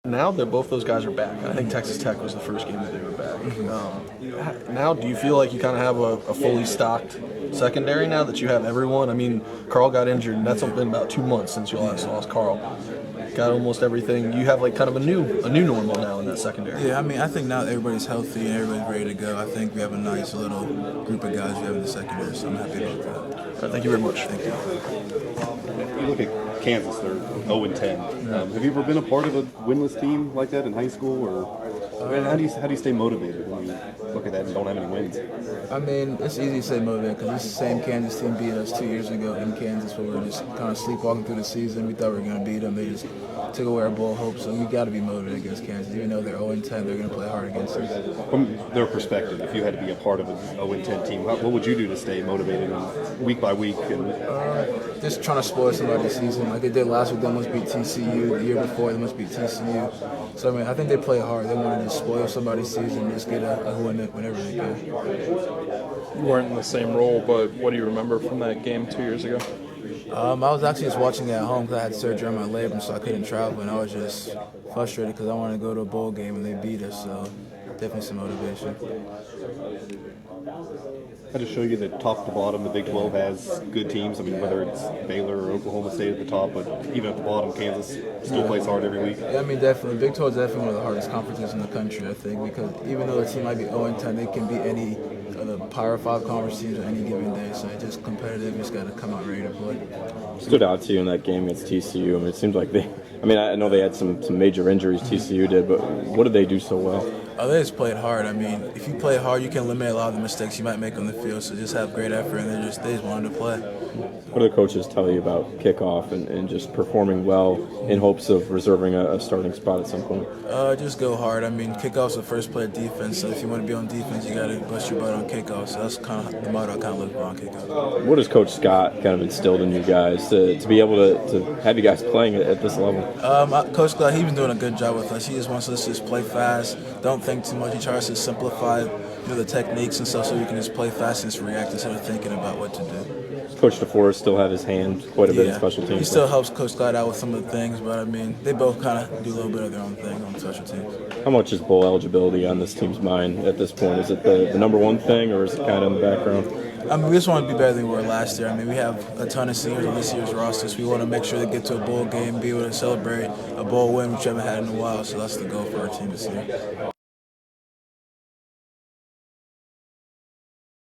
Now that both those guys are back, I think Texas Tech was the first game that they were back. Now, do you feel like you kind of have a fully stocked secondary now that you have everyone? I mean, Carl got injured, and that's been about 2 months since you last lost Carl. Got almost everything. You have like kind of a new normal now in that secondary. Yeah, I mean, I think now that everybody's healthy and everybody's ready to go, I think we have a nice little group of guys we have in the secondary, so I'm happy about that. All right, thank you very much. Thank you. You look at Kansas; they're 0-10. Have you ever been a part of a winless team like that in high school, or how do you stay motivated when you look at that and don't have any wins? I mean, it's easy to say motivated because this same Kansas team beat us 2 years ago in Kansas, where we were just kind of sleepwalking through the season. We thought we were going to beat them. They just took away our bowl hopes, so we got to be motivated against Kansas. Even though they're 0-10, they're going to play hard against us. From their perspective, if you had to be a part of a 0-10 team, what would you do to stay motivated week by week? Just trying to spoil somebody's season. Like they did last week, they almost beat TCU. The year before, they must beat TCU. So, I mean, I think they play hard. They want to just spoil somebody's season and just get a win whenever they can. You weren't in the same role, but what do you remember from that game 2 years ago? I was actually just watching it at home because I had surgery on my labrum, so I couldn't travel, and I was just frustrated because I wanted to go to a bowl game and they beat us, so definitely some motivation. How to show you that top to bottom, the Big 12 has good teams. I mean, whether it's Baylor or Oklahoma State at the top, but even at the bottom, Kansas still plays hard every week. Yeah, I mean, definitely. Big 12 is definitely one of the hardest conferences in the country, I think, because even though the team might be 0-10, they can beat any of the Power 5 conference teams on any given day. So it's just competitive. You just got to come out ready to play. Stood out to you in that game against TCU? I mean, it seems like I know they had some major injuries, TCU did, but what did they do so well? Oh, they just played hard. I mean, if you play hard, you can eliminate a lot of the mistakes you might make on the field. So just have great effort, and they just wanted to play. What do the coaches tell you about kickoff and just performing well in hopes of reserving a starting spot at some point? Just go hard. I mean, kickoff's the first play of defense, so if you want to be on defense, you got to bust your butt on kickoff. So that's kind of the motto I kind of live by on kickoff. What has Coach Scott kind of instilled in you guys to be able to have you guys playing at this level? Coach Scott, he's been doing a good job with us. He just wants us to just play fast, don't think too much. He tries to simplify the techniques and stuff so we can just play fast and just react instead of thinking about what to do. Coach DeForest still have his hand quite a bit in special teams. He still helps Coach Scott out with some of the things, but I mean, they both kind of do a little bit of their own thing on special teams. How much is bowl eligibility on this team's mind at this point? Is it the number one thing, or is it kind of in the background? I mean, we just want to be better than we were last year. I mean, we have a ton of seniors on this year's roster, so we want to make sure they get to a bowl game, be able to celebrate a bowl win, which we haven't had in a while, so that's the goal for our team this year.